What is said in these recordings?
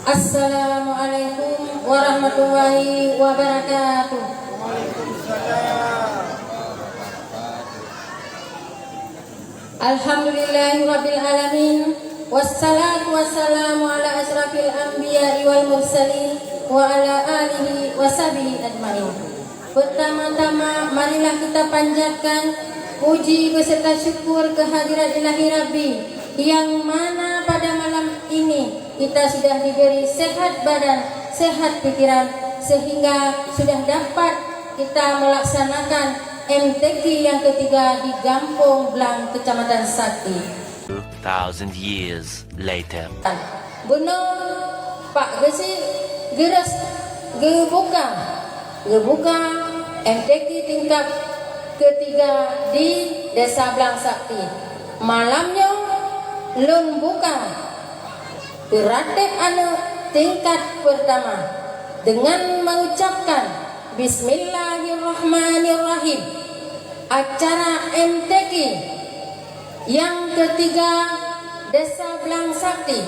Assalamualaikum warahmatullahi wabarakatuh. Alhamdulillahirabbil alamin. Wassalatu wassalamu ala asrafil anbiya'i wal mursalin wa ala alihi washabihi ajmain. Pertama-tama marilah kita panjatkan puji beserta syukur kehadirat Ilahi Rabbi, yang mana pada malam ini kita sudah diberi sehat badan, sehat pikiran, sehingga sudah dapat kita melaksanakan MTQ yang ketiga di Gampong Blang, Kecamatan Sakti. 2000 years later. Benar Pak Gesi geras gebuka MTQ tingkat ketiga di Desa Blang Sakti. Malamnya lun buka beratib anu tingkat pertama dengan mengucapkan Bismillahirrahmanirrahim. Acara MTQ yang ketiga Desa Blang Sakti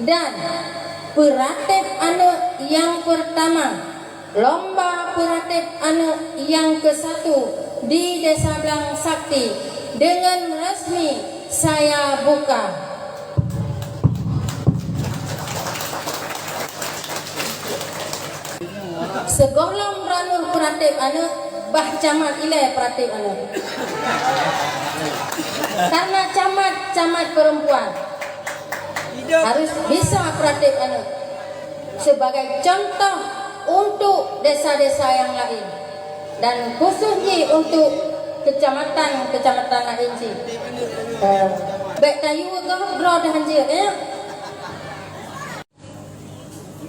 dan beratib anu yang pertama, lomba beratib anu yang ke-1 di Desa Blang Sakti dengan resmi saya buka. Segolong ranur peratib anu bah camat ile peratib anu. Karena camat perempuan harus bisa peratib anu sebagai contoh untuk desa-desa yang lain dan khususnya untuk kecamatan lain sih. Baik tayu gro dah hanjir ya.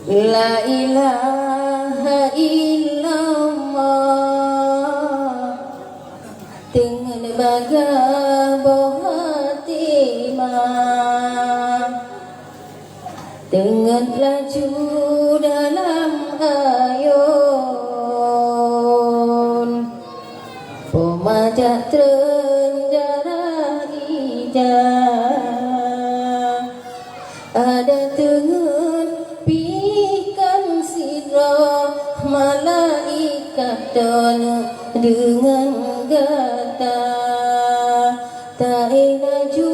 La ilaha illallah dengan baga bohatimah, dengan laju dalam ayun pemajak terendara ijah ada dengan pikan sirah malaikat dan dengan gata tak laju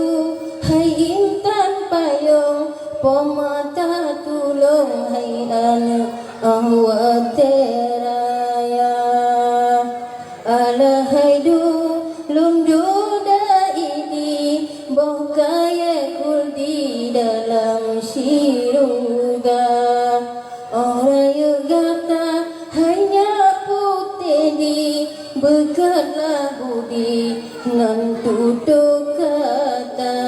hai intan payung pemata tulung hai anu awat teraya ala haidu lundu daidi bokaya kuldi dalam siruga orang yugata hanya putih di bekatlah budi nan tutup kata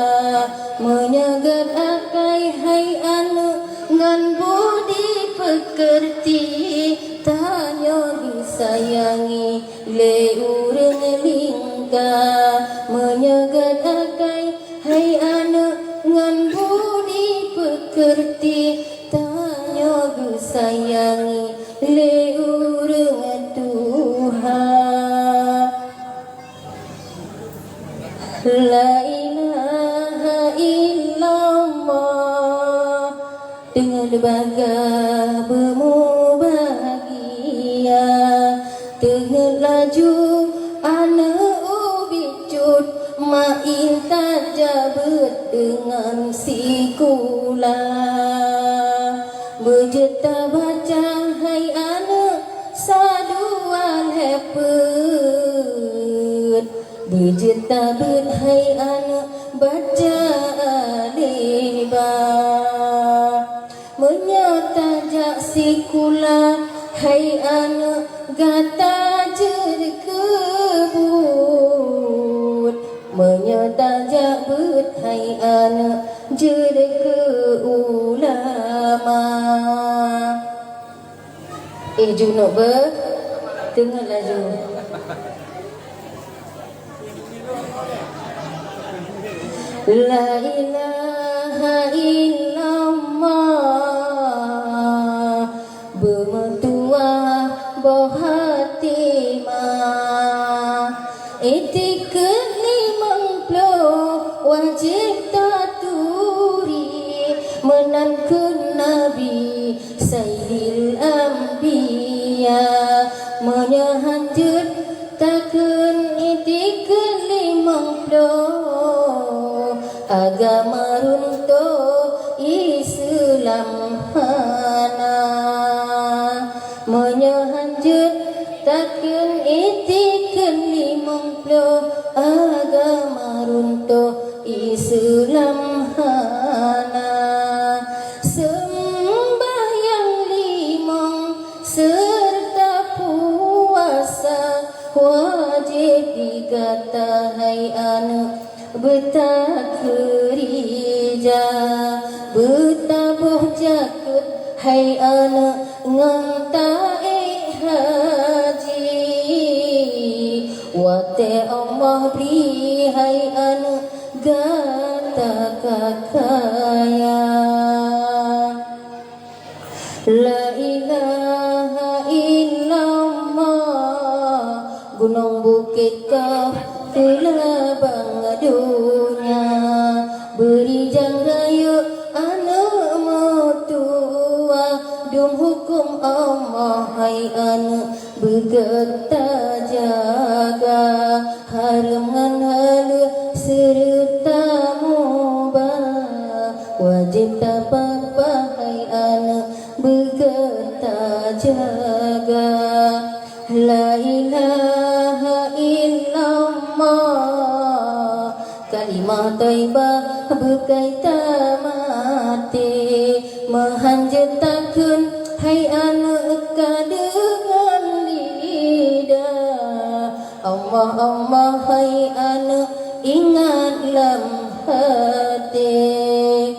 menyagat akai hai anu ngan budi pekerti tanya disayangi le urang lingka menyagat akai hai anu ngan budi pekerti tanya disayangi le urang Tuhan. La ilaha illallah dengan bangga bemu bahagia dengan laju ana ubicut main tajabut dengan sikula berjeta baca hai ana saduan hepet berjeta bet hai ana baca aliba menyata jak sikula hai ana gata jer kebun Boleh junuk ber tengah laju. La ilaha illallah bermetua bohatimah etiket 50 wajib taturi menangkan Nabi Sayyidil Anbiya menyahanjut takun etiket 50 agama runtuh Islam hana menyahanjut takun etiket 50 agama runtuh Islam hana sembahyang 5 serta puasa wajib dikata hai anak bertakrija bertabuh jakut hai anak ngantai haji wate Allah beri hai anak gata kakaya la ilaha illallah gunung bukit kau telah bangadunya beri jangraya anak mutua dum hukum Allah hai anak bergeta jaga harangan hala serta mubah wajib tak apa hai anak bergeta jaga la ilaha illallah kalimah taibah berkaitan mati menghanjut takun hai anak dengan lidah Allah Allah hai anak ingat lam hati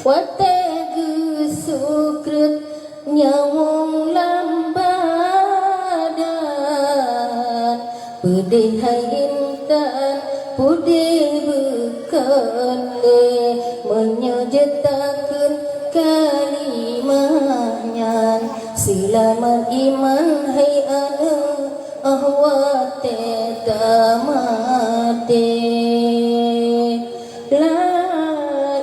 wategu sukrut nyawung lambadan pedih hai intan pudih bekale menyejetakan kalimahnya selamat iman hai anak ahwate tamate la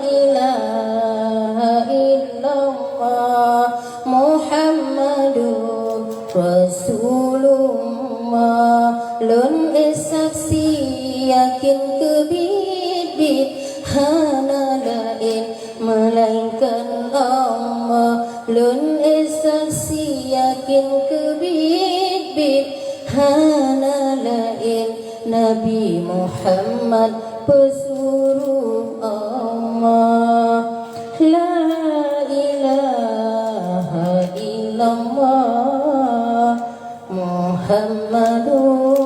ilaha illallah Muhammadur Rasulullah lun saksi yakin kebit-bit hana lain melainkan Allah lun saksi yakin kebit-bit hana lain Nabi Muhammad pesuruh Allah la ilaha illallah Muhammadur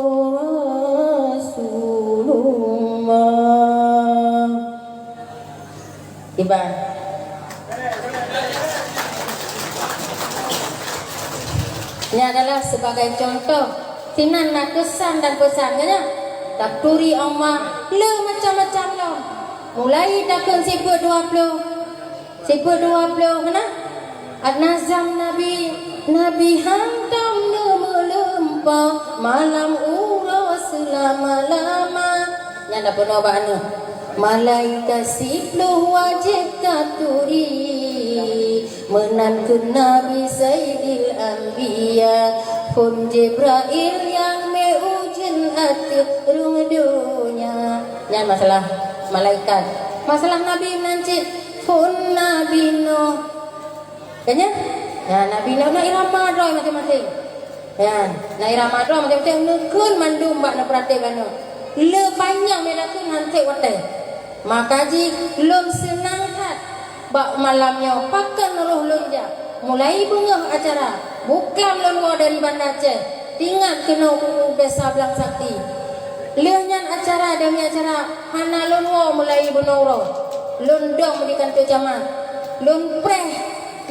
Rasulullah. Iban ini adalah sebagai contoh tinan nak kesan dan pesannya tak turi Allah le macam-macam lo mulai takkan sifat 20 kena ad-nazam Nabi hantam melempah malam uras selama-lama yang ada penobaknya malaikat sipluh wajib katuri menangkan Nabi Sayyidil Anbiya pun Jibril yang meujen hati rung dunia yang masalah malaikat masalah Nabi menancit pun Nabi Nuh kayaknya ya Nabi Nuh nak irama droi masing-masing ya nak irama droi masing-masing nekun mandum bak nak perhatikan le banyak medakun hantik watai maka ji lum senang hat bak malamnya pakan roh lunja mulai bunga acara bukan lun dari Banda Aceh tinggal kena desa Belang Sakti lehnya acara demi acara hana lun mulai bunoro lun dong di kantor jaman lun preh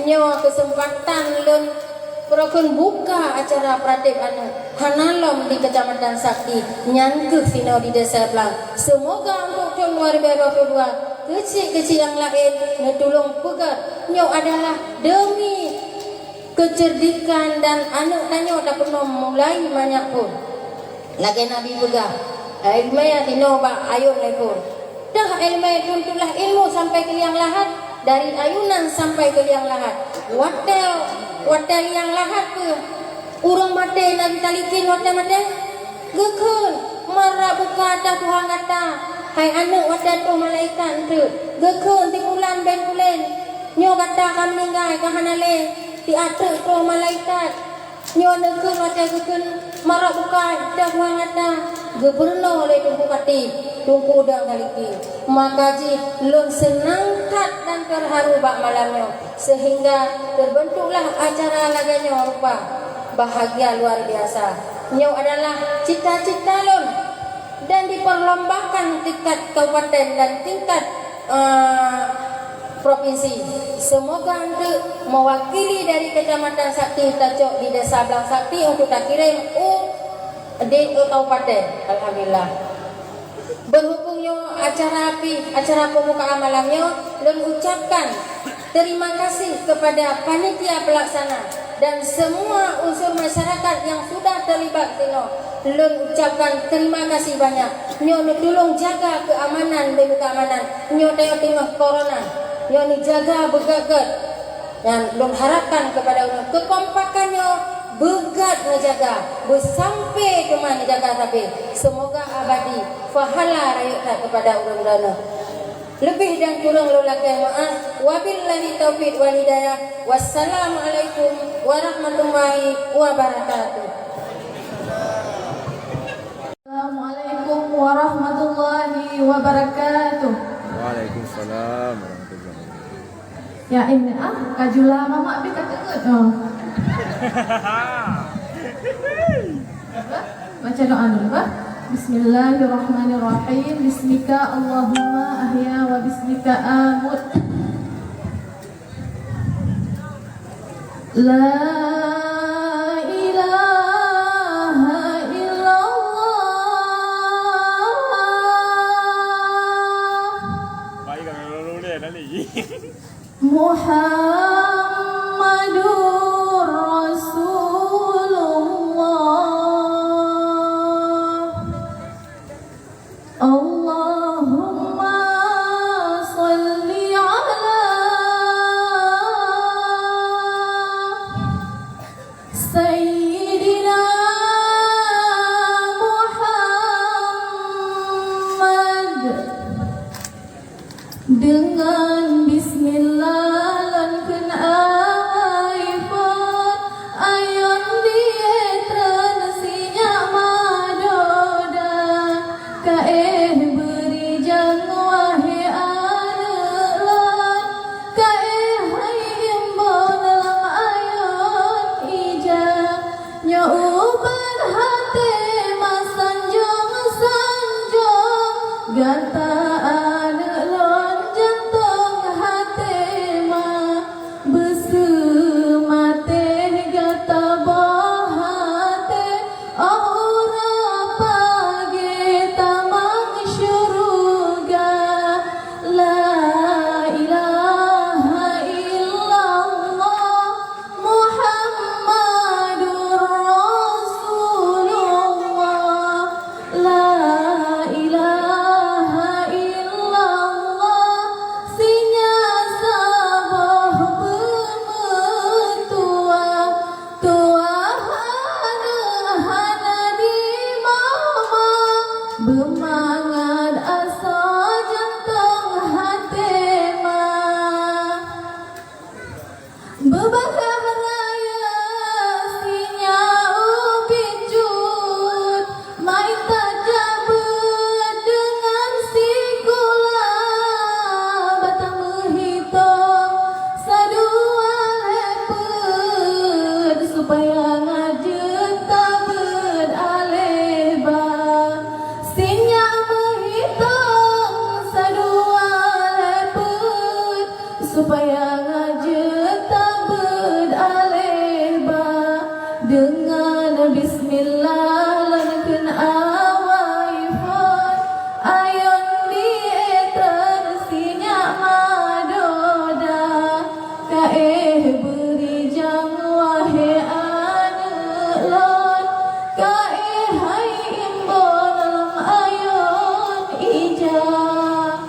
nyawa kesempatan lun Perokun buka acara pratip anu hanalom di Kecamatan Sakti nyangkuh sino di desa belang. Semoga untuk tahun 2022 kecil-kecil yang lain ngetulung pegat nyo adalah demi kecerdikan dan anak danyo tak pernah mulai banyak pun. Lagi Nabi pegang ilmu ya tino ba ayun lekun. Dah ilmu tuntulah ilmu sampai ke liang lahat, dari ayunan sampai ke liang lahat. Watel yang lahat ke urang mate Nabi talikin watel mate gekun marah buka dah Tuhan kata hai anak watel tu malaikat tu gekun timulan ben kulen nyo kata kami ngai kahanale ti atre tu malaikat nyo nekun watel gekun marah buka dah Tuhan kata geberno le tungku kati tungku udang talikin maka ji lun senang kat dan terharu bak malamnya sehingga terbentuklah acara laganya rupa bahagia luar biasa. Nyo adalah cita-cita lun dan diperlombakan tingkat kabupaten dan tingkat provinsi. Semoga untuk mewakili dari Kecamatan Sakti Tacok di Desa Belang Sakti untuk tak kirim di kabupaten. Alhamdulillah. Berhubungnya acara pembukaan malamnya, lun ucapkan terima kasih kepada panitia pelaksana dan semua unsur masyarakat yang sudah terlibat sino. Lun ucapkan terima kasih banyak. Nyo tolong jaga keamanan demi keamanan. Nyo tengok corona. Nyo ni jaga begagat. Dan lun harapkan kepada kekompakannya begat ngejaga bersampai ke mana jaga tapi semoga abadi fahala rayukat kepada urang-urang. Lebih dan kurang lulakan maaf. Wabillahi taufiq wal hidayah. Wassalamualaikum warahmatullahi wabarakatuh. Assalamualaikum warahmatullahi wabarakatuh. Waalaikumsalam warahmatullahi wabarakatuh. Ya ini kajula mama abi kata baca doa dulu Pak. Bismillahirrahmanirrahim. Bismika Allahumma ahya wa bismika amut. La ilaha illallah Muhammadur Rasulullah. Allahumma salli ala bismillah lan kun awai fon ayon di tersinya madoda kae beri jang wahe anelon kae hai imbon lam ayon ijah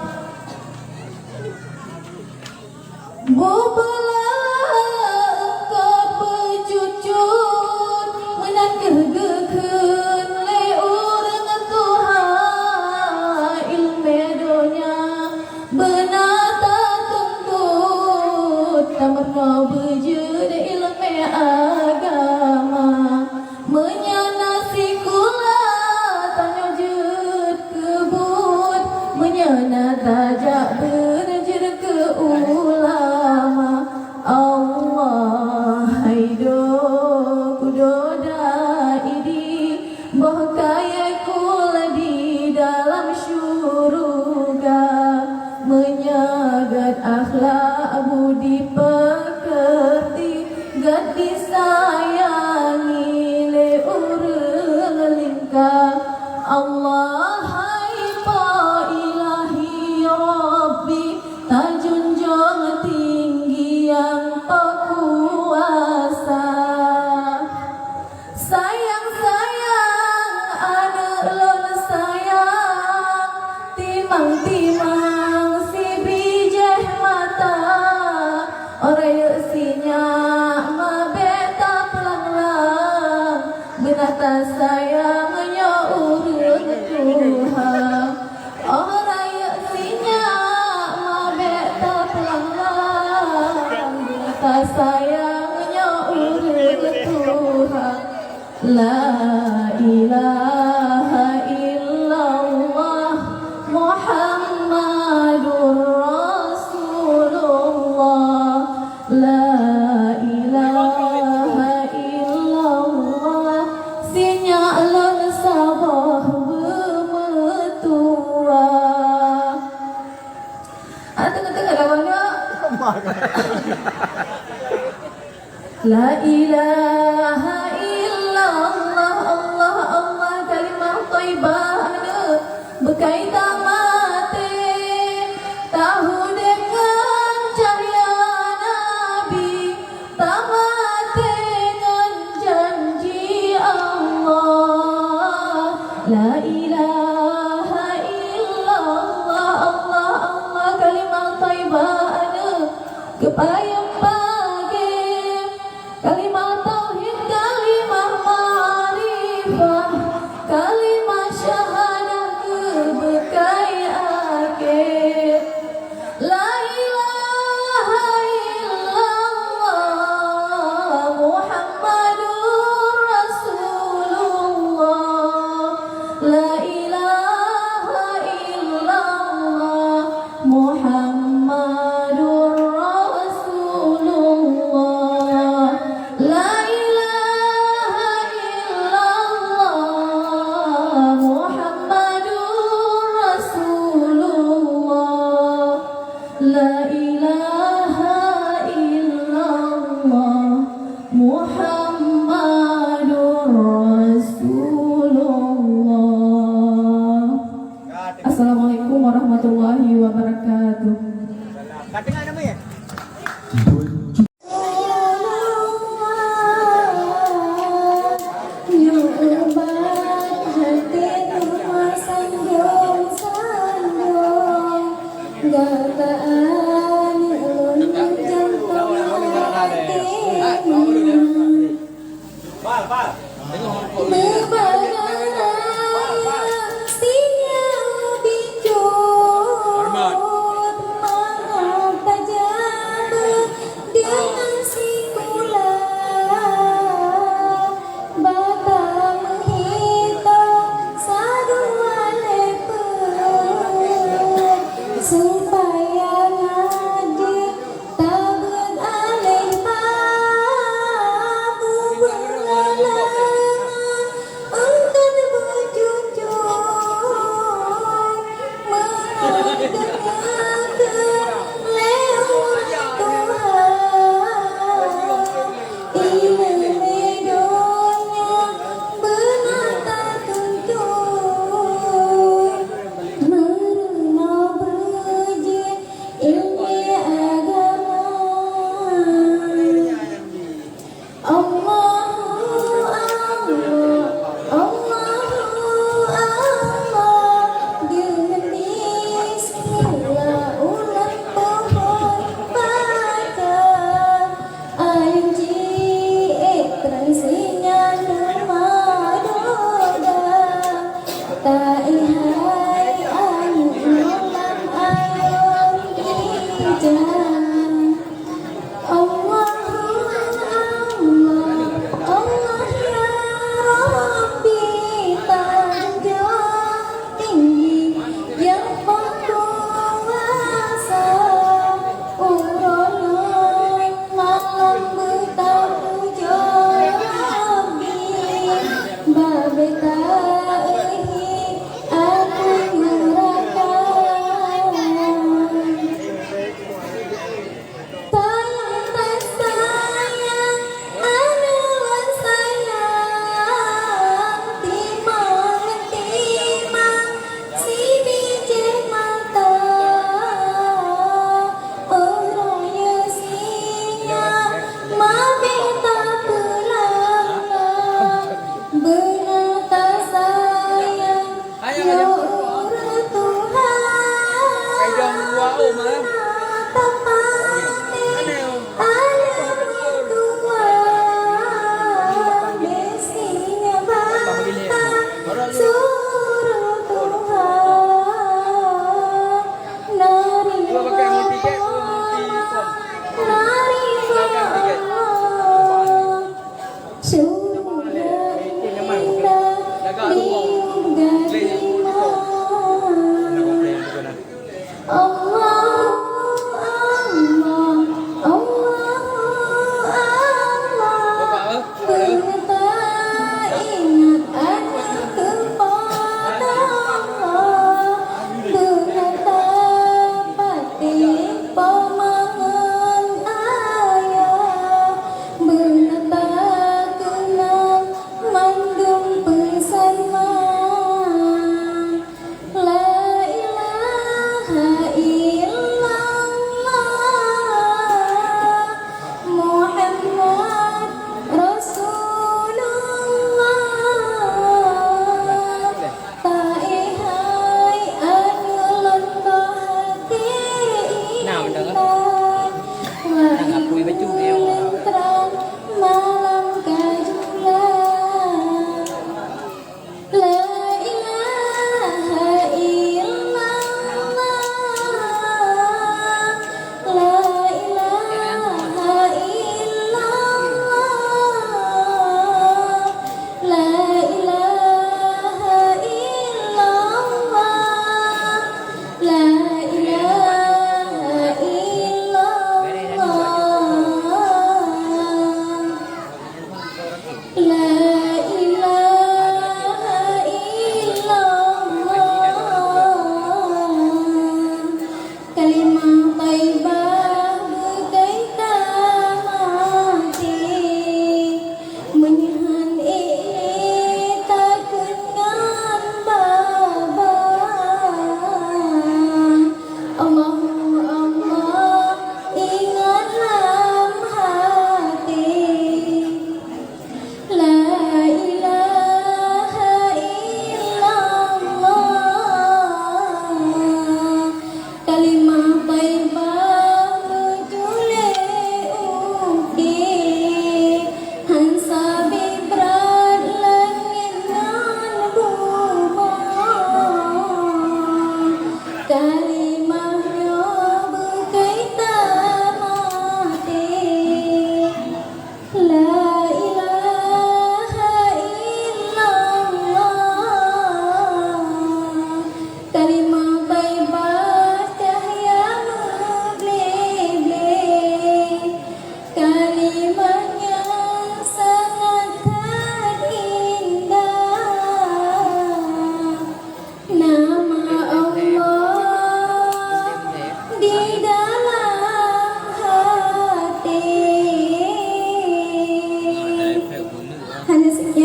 Tamarno bejud ilmu agama menyanasi kula tanya jud kebut menyana tajak berjud ke ulama Allah haido kudoda idi bahkaya kula di dalam syuruga menyagat akhlak budi pekerti gad disayangi le urang lingkar Allah hai pa ilahi rabbi tajunjung tinggi yang pekuasa sayang-sayang anak lon sayang timang-timang si bijeh mata orang sinya ma beta pelang-lang benata sayangnya urut Tuhan orang sinya ma beta pelang-lang benata sayangnya urut Tuhan la ilaha illallah Muhammadur Rasulullah la ilaha illallah sinyalon sabah bemetua tengah-tengah lawannya la ilaha illallah Allah Allah kalimah thayyibah berkaitan mati tahu dengan cahaya Nabi tak mati dengan janji Allah la ilaha illallah Allah Allah kalimah thayyibah kepayang pagi kalimah tauhid kalimah ma'rifah kalimah syahadah keberkai akhir la ilaha illallah Muhammadur Rasulullah la ilaha illallah Muhammadur Rasulullah la ilaha illallah Muhammadur Rasulullah la ilaha illallah Muhammadur Rasulullah. Assalamualaikum warahmatullahi wabarakatuh.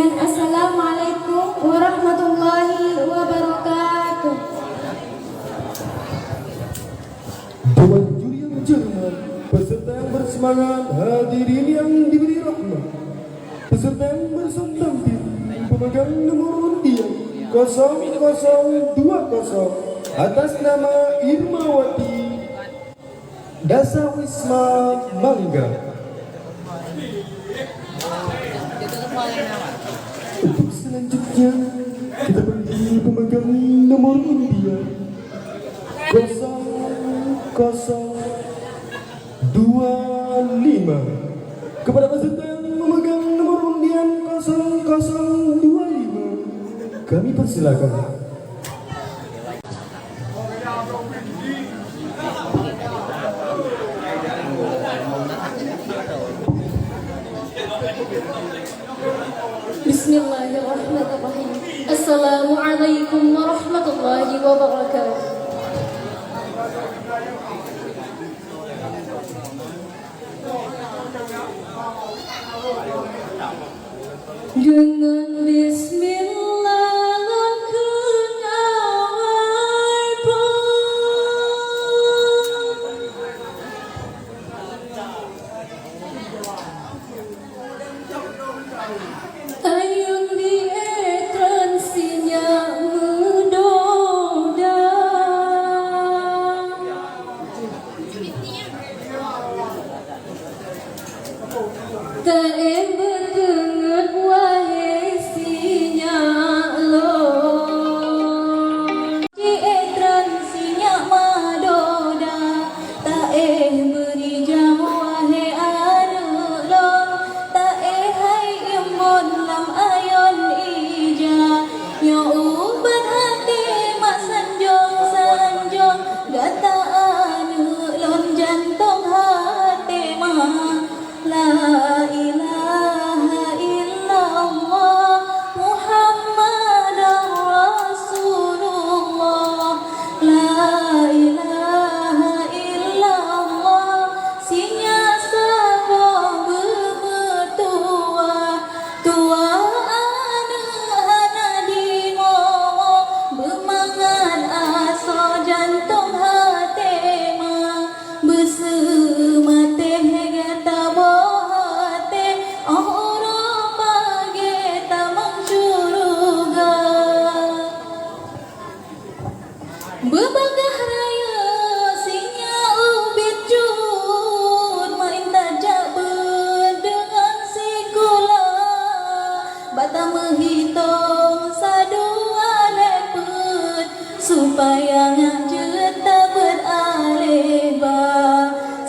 sekalian, Assalamualaikum warahmatullahi wabarakatuh. Dewan juri yang cermat, peserta yang bersemangat, hadirin yang diberi rahmat, peserta yang bersubstantif, pemegang nomor undian 0020 atas nama Irmawati Dasawisma Mangga. Untuk selanjutnya kita panggil pemegang nomor undian 0025. Kepada peserta yang memegang nomor undian 0025, kami persilakan. Bismillahirrahmanirrahim. Assalamualaikum warahmatullahi wabarakatuh. Dengan bismillah langkah awal ayung di transinya mendoda tak berdengar wahai sinya lo di transinya madoda tak beri jam wahai anu lo tak hai imun lam ayon ija yo uban hati mak sanjong gata anu lon jantung hati mah la ilaha illallah Muhammadar Rasulullah la ilaha illallah sinya sabah bertua tua anu hana di ngomong bermangan aso jantung hati mah bersemate gata bohate orang bagi tamang curuga bebagah raya sinya ubit jun main tajak berdengan sikula bata menghitung sadua lepet supaya ngajet tak beraleba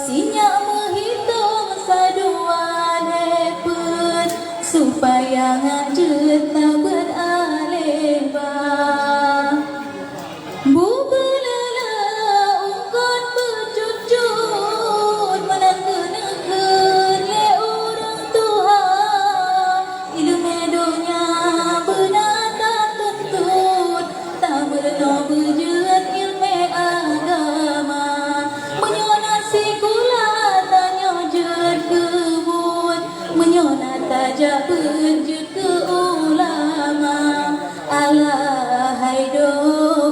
sinya menghitung sadua lepet supaya ngajet tak beraleba bubelala ungkon bercucut menangkan le orang Tuhan ilmu dunia benata tuntut tak berno berjeut ilmu agama menyonasi kula tanya jeut kebun menyonat tajak berjeut ke ulama Allah haido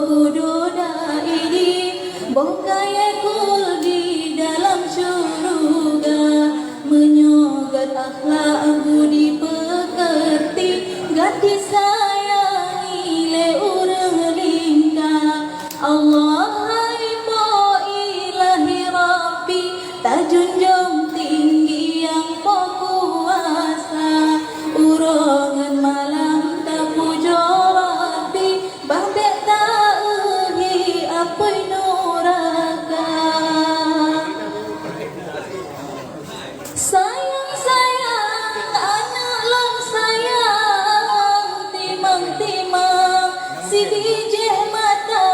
kudoda ini bongkai kul di dalam syurga menyogat akhlak budi pekerti gadis sayangi le urang lingkah Allah hai po ilahi rabbi tajunjung tinggi yang po kuasa urongan malam tak pujo rabbi bahdek tak uhi apoi nuraka sayang anak long sayang timang si dijeh mata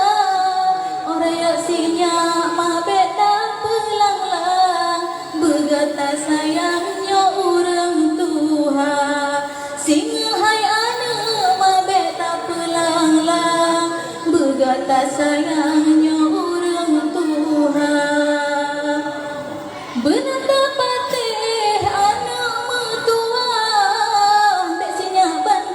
orang yang sinya mah beta pelanglang begata sayangnya orang Tuhan singa hai anak mah beta pelanglang begata sayangnya orang Tuhan benata patih anak mertua bek sinya ban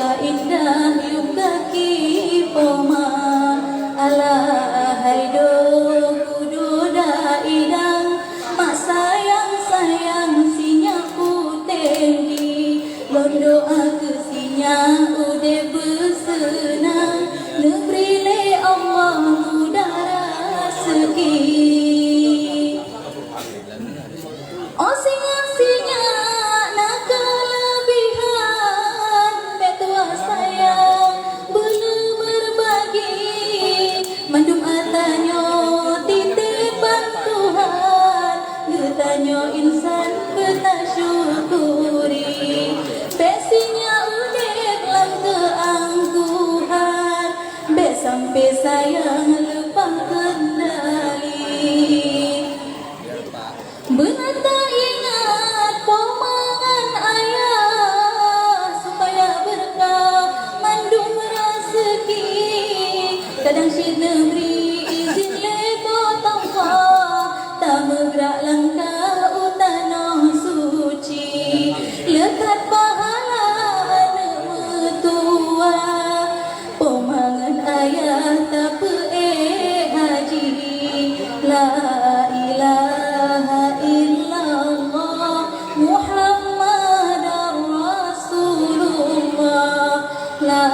Surga indah yuk kaki poma ala haido kudu daidang mak sayang sinya putendi londo aku sinya ude bersenang negeri le Allah udara segi oh singa nak kelebihan betua sayang belum berbagi mandum atanyo titipan Tuhan getanyo insan kena syukuri besinya udah lam keangkuhan be sampai sayang lupa kendali benar tak ingat pomangan ayah supaya berkah mandum rezeki kadang syid negeri izin leko tangka tak bergerak langkah utanah suci lekat pahala anak mertua pomangan ayah tak haji la ilaha illallah Muhammadar Rasulullah la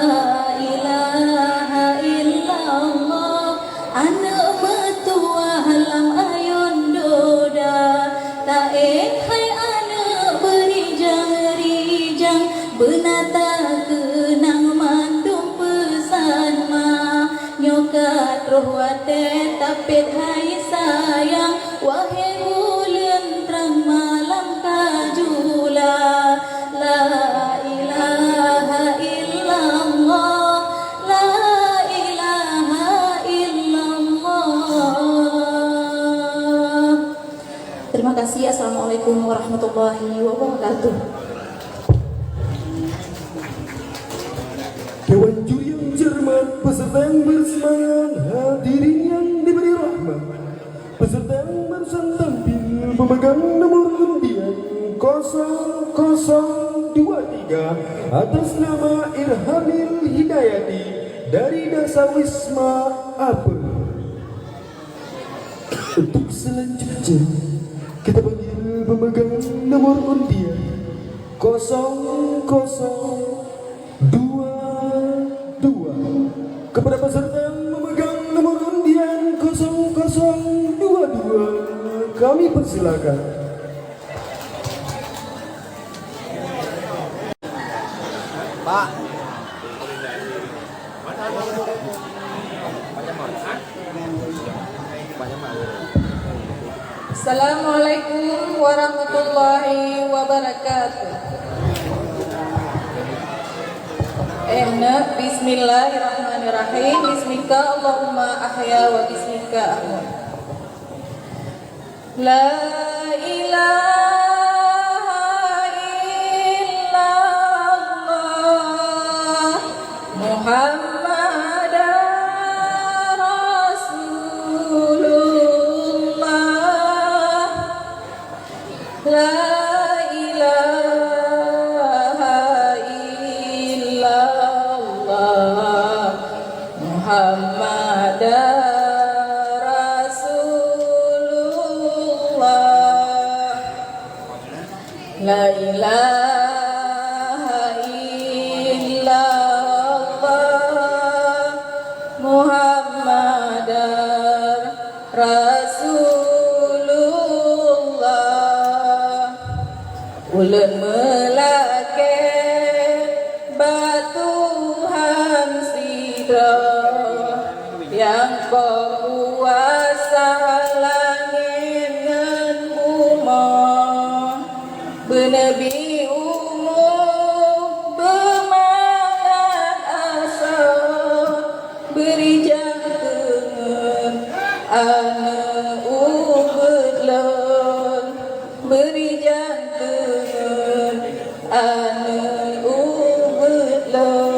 ilaha illallah anak mertua halam ayon doda tak hai anak berijang-rijang benata kenang mandum pesan ma nyokat roh wate tapit hai sayang wahai bulan terang malam kajula la ilaha illallah la ilaha illallah. Terima kasih. Assalamualaikum warahmatullahi wabarakatuh. Dewan juri yang cermat, peserta yang bersemangat, hadirin yang diberi rahmat, peserta yang barusan tampil memegang nomor undian 0023 atas nama Irhamil Hidayati dari Dasawisma Apel. Untuk selanjutnya kita panggil pemegang nomor undian 0022 kepada peserta yang memegang nomor undian 0022 kami persilakan. Pak. Assalamualaikum warahmatullahi wabarakatuh. Bismillahirrahmanirrahim. Bismika Allahumma ahya wa bismika amut. La ilaha illallah Muhammadar Rasulullah. La Muhammad Rasulullah. La ilaha illallah Muhammad Rasulullah. Ulun melake batuhan sidra yang berkuasa langit dan bumi, bernabi umum bermangat asa, beri jantung anak ubedlan, beri jantung anak ubedlan.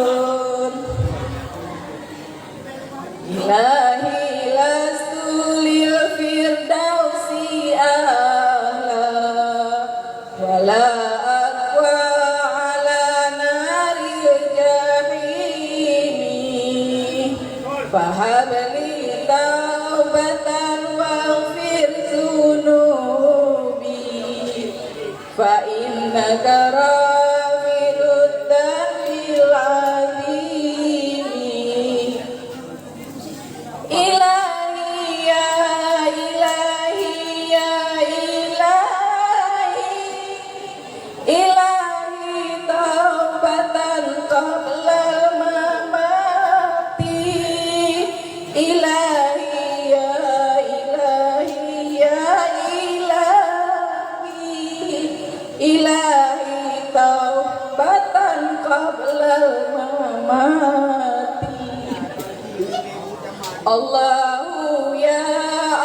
Ilahi lastu lil firdausi ahla wala aqwa ala naril jannah fahabli taubatan waghfir dzunubi fa innaka ghafirud dzambil azimi ilahi ya ilahi ya ilahi ilahi taubatan qabla mamati ilahi ya ilahi ya ilahi ilahi taubatan qabla mamati Allahu ya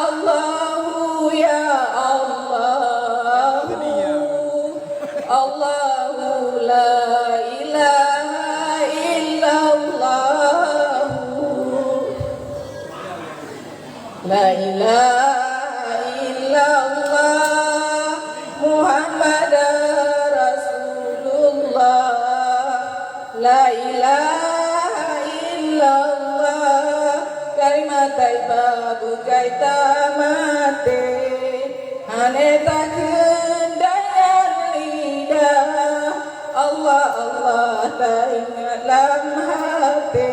Allahu ya Allahu Allahu la ilaha illallah la ilaha illallah Muhammadar Rasulullah la ilaha illallah kalimat taibah bukai tamate aneta kendangan lidah Allah Allah tak ingat dalam hati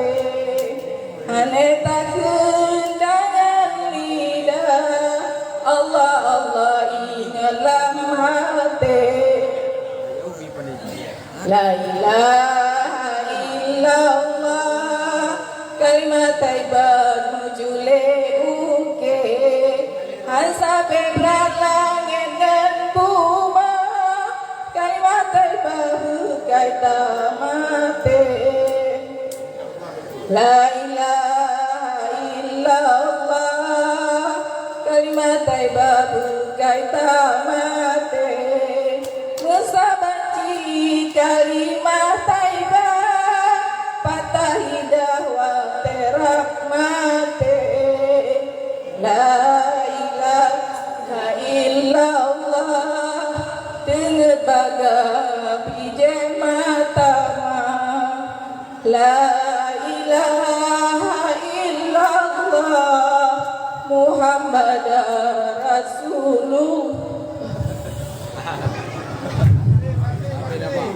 aneta kendangan lidah Allah Allah ingat dalam hati la ilaha illallah kalimat taibah mujule uke sampai berat langit dan bumi kalimat taibah bukai tamate la ilaha illallah kalimat taibah bukai tamate musabanci kalimat taibah patah hidah wa terahmate la ilaha illallah dengan bagai biji matama la ilaha illallah Muhammad Rasulullah.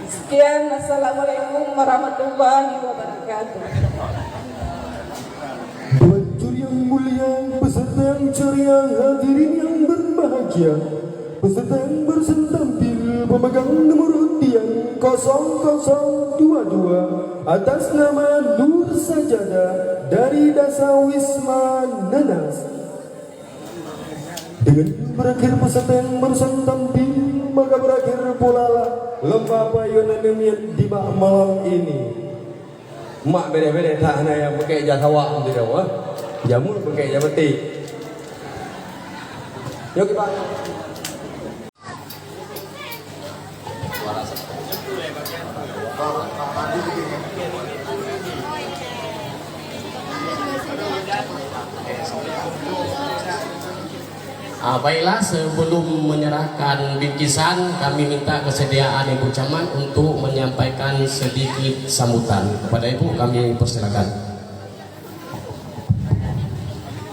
Sekian, assalamualaikum warahmatullahi wabarakatuh. Pelacur yang mulia, peserta yang ceria, hadirin yang berbahagia, peserta yang bersentampil, pemegang nomor undian 0022 atas nama Nur Sajadah dari Dasa Wisma Nanas. Dengan berakhir peserta yang bersentampil, maka berakhir pula lomba payunan demian di malam ini. Mak beda-beda tak ada yang pakai jasa awak tu dah. Jamu pakai jasa peti. Yuk kita. Baiklah, sebelum menyerahkan bingkisan, kami minta kesediaan Ibu Camat untuk menyampaikan sedikit sambutan. Kepada Ibu kami persilakan.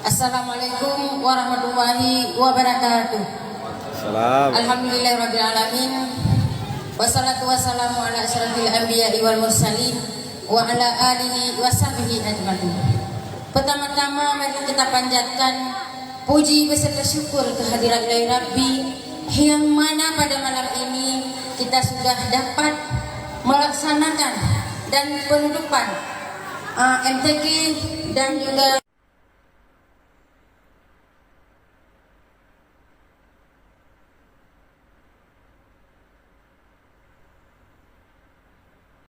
Assalamualaikum warahmatullahi wabarakatuh. Salam. Alhamdulillahirabbil alamin. Wassalatu wassalamu ala asyrafil anbiya'i wal mursalin wa ala alihi wa sahbihi ajmain. Pertama-tama mari kita panjatkan puji beserta syukur kehadirat Ilahi Rabbi yang mana pada malam ini kita sudah dapat melaksanakan dan penutupan MTQ dan juga